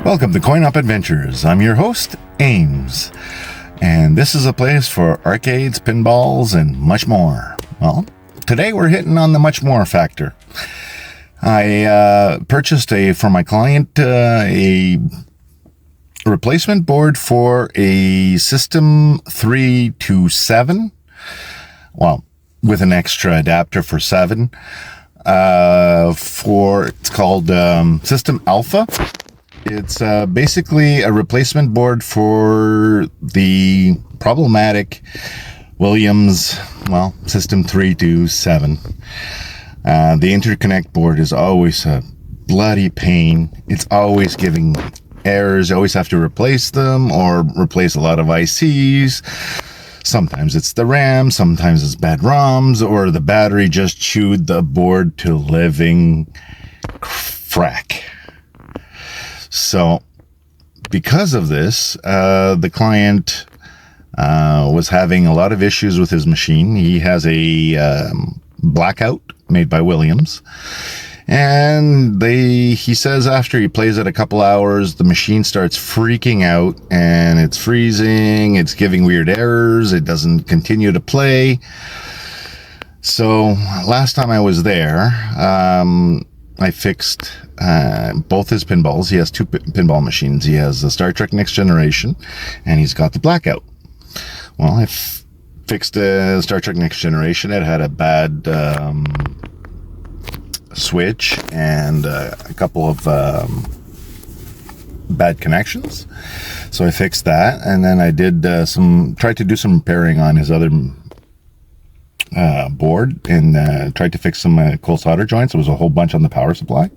Welcome to Coin Up Adventures. I'm your host, Ames, and this is a place for arcades, pinballs, and much more. Well, today we're hitting on the much more factor. I purchased for my client a replacement board for a System 3 to 7. Well, with an extra adapter for 7. It's called System Alpha. It's basically a replacement board for the problematic Williams, System 3 to 7. The interconnect board is always a bloody pain. It's always giving errors. You always have to replace them or replace a lot of ICs. Sometimes it's the RAM, sometimes it's bad ROMs, or the battery just chewed the board to living frack. So, because of this, the client was having a lot of issues with his machine. He has a blackout made by Williams. And he says after he plays it a couple hours, the machine starts freaking out and it's freezing, it's giving weird errors, it doesn't continue to play. So last time I was there, I fixed both his pinballs. He has two pinball machines. He has the Star Trek Next Generation and he's got the blackout. Well, I fixed the Star Trek Next Generation. It had a bad switch and a couple of bad connections, so I fixed that, and then I did tried to do some repairing on his other board and tried to fix some cold solder joints. There was a whole bunch on the power supply,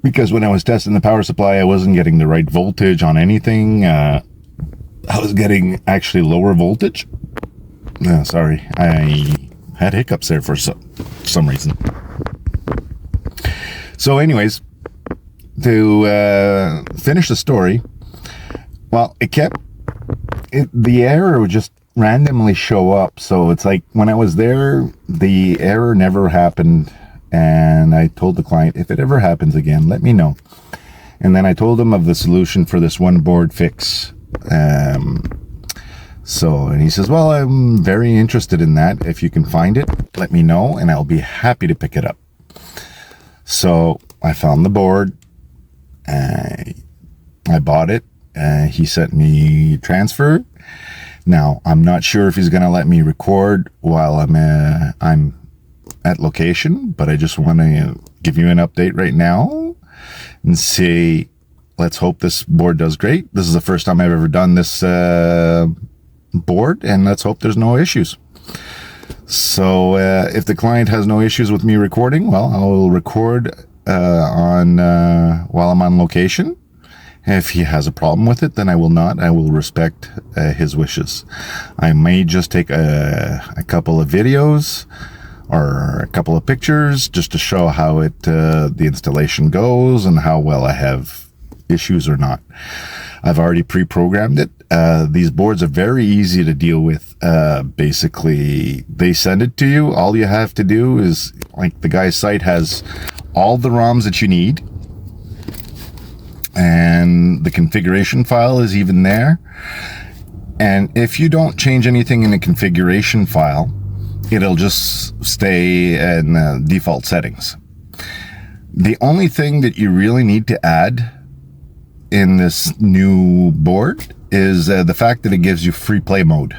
because when I was testing the power supply, I wasn't getting the right voltage on anything. I was getting actually lower voltage. Sorry, I had hiccups there for some reason. So anyways, to finish the story, well, the error would just randomly show up. So it's like when I was there, the error never happened. And I told the client, if it ever happens again, let me know. And then I told him of the solution for this one board fix. And he says, well, I'm very interested in that. If you can find it, let me know and I'll be happy to pick it up. So I found the board. I bought it. He sent me transfer. Now, I'm not sure if he's going to let me record while I'm at location, but I just want to give you an update right now and say, let's hope this board does great. This is the first time I've ever done this board, and let's hope there's no issues. So if the client has no issues with me recording, well, I will record while I'm on location. If he has a problem with it, then I will not. I will respect his wishes. I may just take a couple of videos or a couple of pictures just to show how the installation goes and how well I have issues or not. I've already pre-programmed it. These boards are very easy to deal with. Basically, they send it to you. All you have to do is, like, the guy's site has all the ROMs that you need, and the configuration file is even there. And if you don't change anything in the configuration file, it'll just stay in default settings. The only thing that you really need to add in this new board is the fact that it gives you free play mode.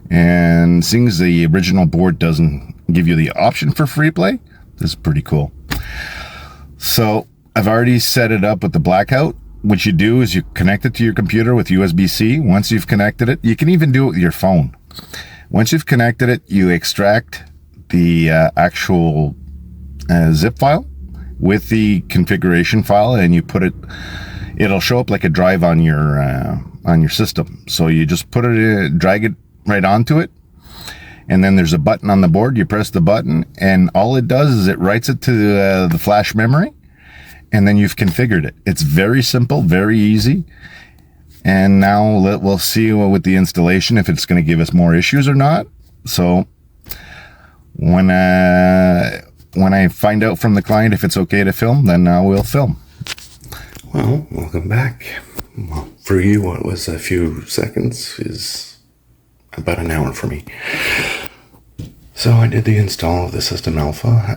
And seeing as the original board doesn't give you the option for free play, this is pretty cool. So I've already set it up with the blackout. What you do is you connect it to your computer with USB-C. Once you've connected it, you can even do it with your phone. Once you've connected it, you extract the actual zip file with the configuration file, and you put it. It'll show up like a drive on your system. So you just put it in, drag it right onto it, and then there's a button on the board. You press the button, and all it does is it writes it to the flash memory, and then you've configured it. It's very simple, very easy. And now we'll see with the installation if it's going to give us more issues or not. So when I find out from the client if it's okay to film, then we'll film. Well, welcome back. Well, for you, what was a few seconds is about an hour for me. So I did the install of the System Alpha.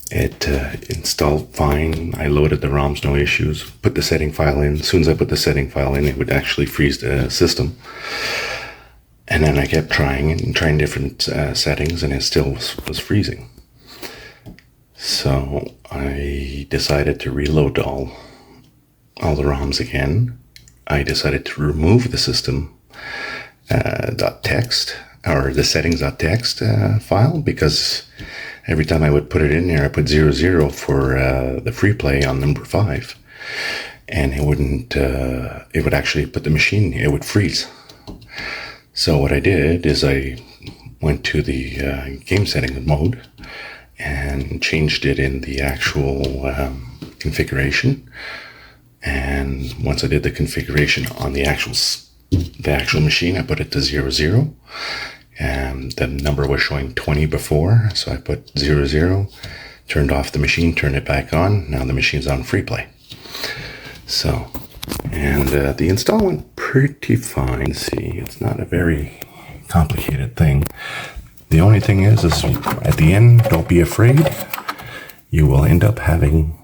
It installed fine. I loaded the ROMs, no issues. Put the setting file in. As soon as I put the setting file in, it would actually freeze the system. And then I kept trying different settings, and it still was freezing. So I decided to reload all the ROMs again. I decided to remove the system .txt or the settings.txt file, because every time I would put it in there, I put 00 for the free play on number 5, and it wouldn't. It would actually put the machine. It would freeze. So what I did is I went to the game setting mode and changed it in the actual configuration. And once I did the configuration on the actual machine, I put it to 00. And the number was showing 20 before, so I put 00, turned off the machine, turned it back on. Now the machine's on free play. So, and the install went pretty fine. See, it's not a very complicated thing. The only thing is at the end, don't be afraid. You will end up having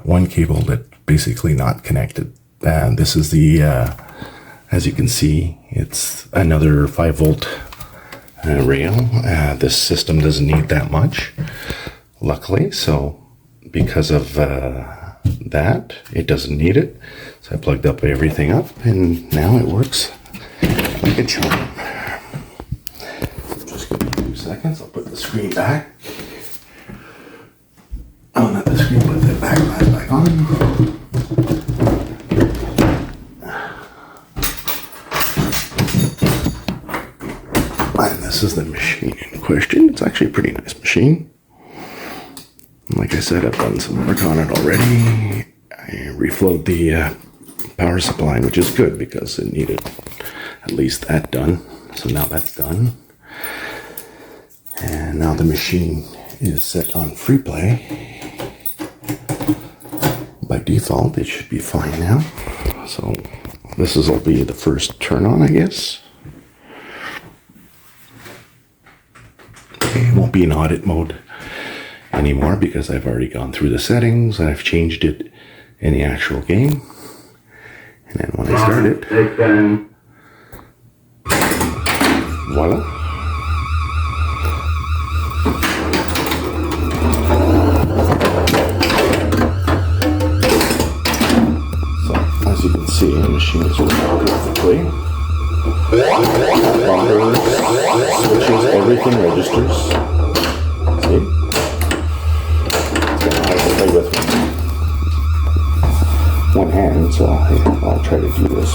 one cable that basically not connected. And this is the, as you can see, it's another 5-volt rail. This system doesn't need that much, luckily. So because of that, it doesn't need it. So I plugged up everything up, and now it works like a charm. Just give me 2 seconds. I'll put the screen back. Oh, not the screen, put the back on. And this is the machine in question. It's actually a pretty nice machine. Like I said, I've done some work on it already. I reflowed the power supply, which is good because it needed at least that done. So now that's done. And now the machine is set on free play. By default, it should be fine now. So this will be the first turn on, I guess. It won't be in audit mode anymore because I've already gone through the settings. I've changed it in the actual game. And then when I start it, voila. So, as you can see, the machine is working perfectly. Bumpers, switches, everything registers. See? It's gonna hard to play with one hand, so I'll try to do this.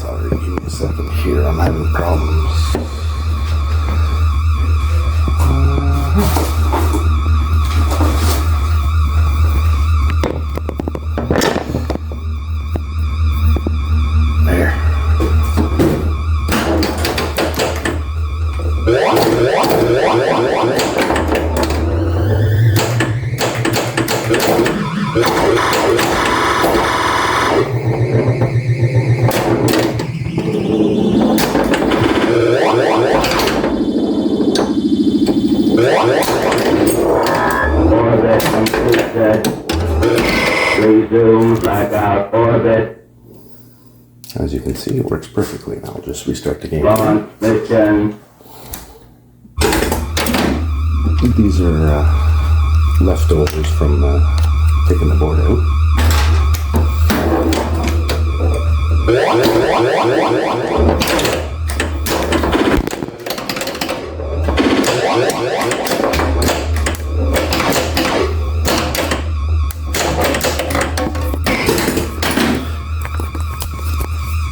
Sorry, give me a second here. I'm having problems. Orbit completed. Resume blackout orbit. As you can see, it works perfectly. Now I'll just restart the game. Launch mission. These are leftovers from taking the board out.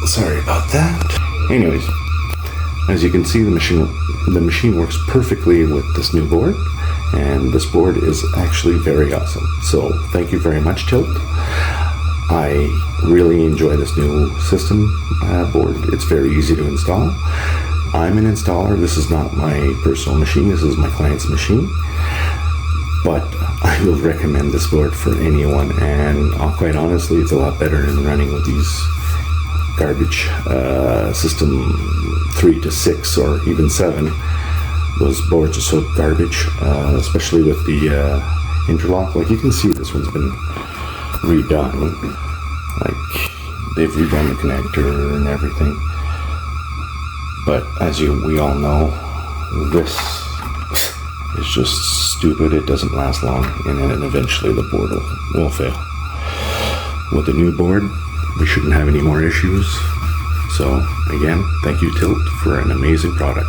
Sorry about that. Anyways, as you can see, the machine works perfectly with this new board, and this board is actually very awesome. So thank you very much, Tilt. I really enjoy this new system board. It's very easy to install. I'm an installer. This is not my personal machine. This is my client's machine. But I will recommend this board for anyone, and quite honestly, it's a lot better than running with these garbage system 3 to 6 or even 7. Those boards are so garbage, especially with the interlock. Like you can see, this one's been redone. Like they've redone the connector and everything. But as we all know, this is just stupid. It doesn't last long, and then eventually the board will fail. With the new board, we shouldn't have any more issues. So again, thank you Tilt for an amazing product.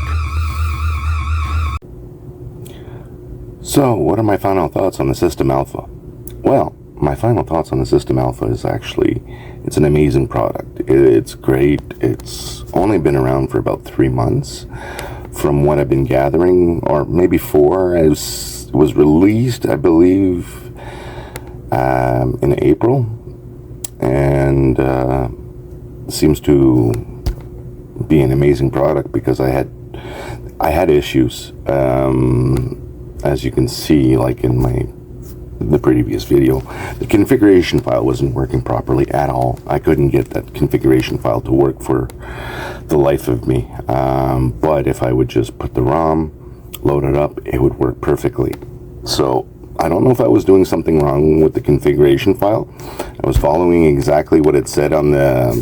So what are my final thoughts on the System Alpha? Well, my final thoughts on the System Alpha is actually, it's an amazing product. It's great. It's only been around for about 3 months. From what I've been gathering, or maybe 4, as it was released, I believe, in April, and seems to be an amazing product because I had issues, as you can see, like in the previous video. The configuration file wasn't working properly at all. I couldn't get that configuration file to work for the life of me, but if I would just put the ROM, load it up, it would work perfectly. So I don't know if I was doing something wrong with the configuration file. I was following exactly what it said on the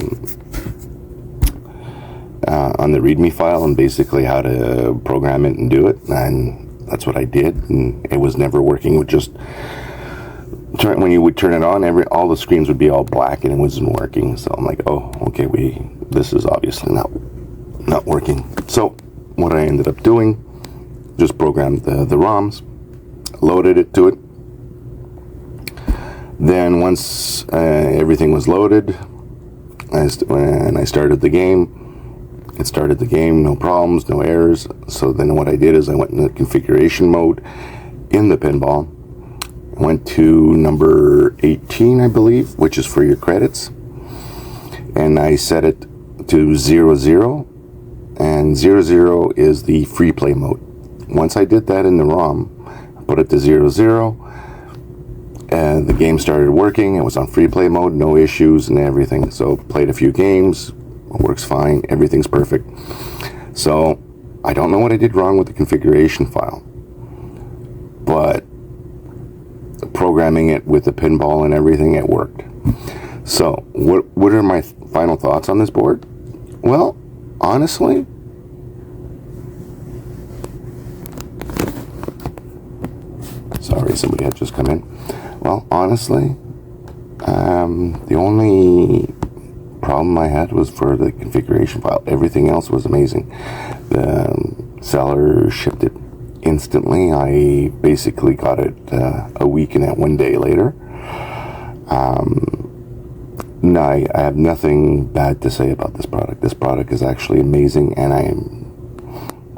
README file, and basically how to program it and do it, and that's what I did, and it was never working. It would just when you would turn it on, all the screens would be all black and it wasn't working. So I'm like, oh, okay, this is obviously not working. So what I ended up doing, just programmed the ROMs, loaded it to it. Then once everything was loaded, and I started the game, it started the game, no problems, no errors. So then what I did is I went into configuration mode in the pinball, went to number 18, I believe, which is for your credits, and I set it to 00, and 00 is the free play mode. Once I did that in the ROM, I put it to 00, and the game started working. It was on free play mode, no issues and everything. So played a few games, it works fine, everything's perfect. So I don't know what I did wrong with the configuration file, but programming it with the pinball and everything, it worked. So what are my final thoughts on this board? Well, honestly, sorry, somebody had just come in. Well, honestly, the only problem I had was for the configuration file. Everything else was amazing. The seller shipped it instantly. I basically got it a week and 1 day later. No, I have nothing bad to say about this product. This product is actually amazing, and I'm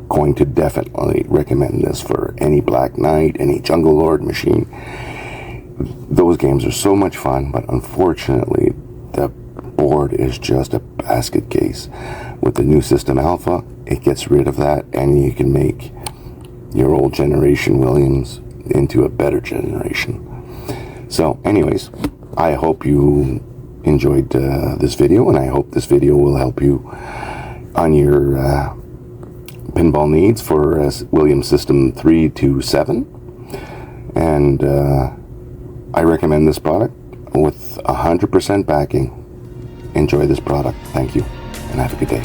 going to definitely recommend this for any Black Knight, any Jungle Lord machine. Those games are so much fun, but unfortunately the board is just a basket case. With the new System Alpha, it gets rid of that, and you can make your old generation Williams into a better generation. So anyways, I hope you enjoyed this video, and I hope this video will help you on your pinball needs for Williams System 3 to 7. And I recommend this product with 100% backing. Enjoy this product. Thank you, and have a good day.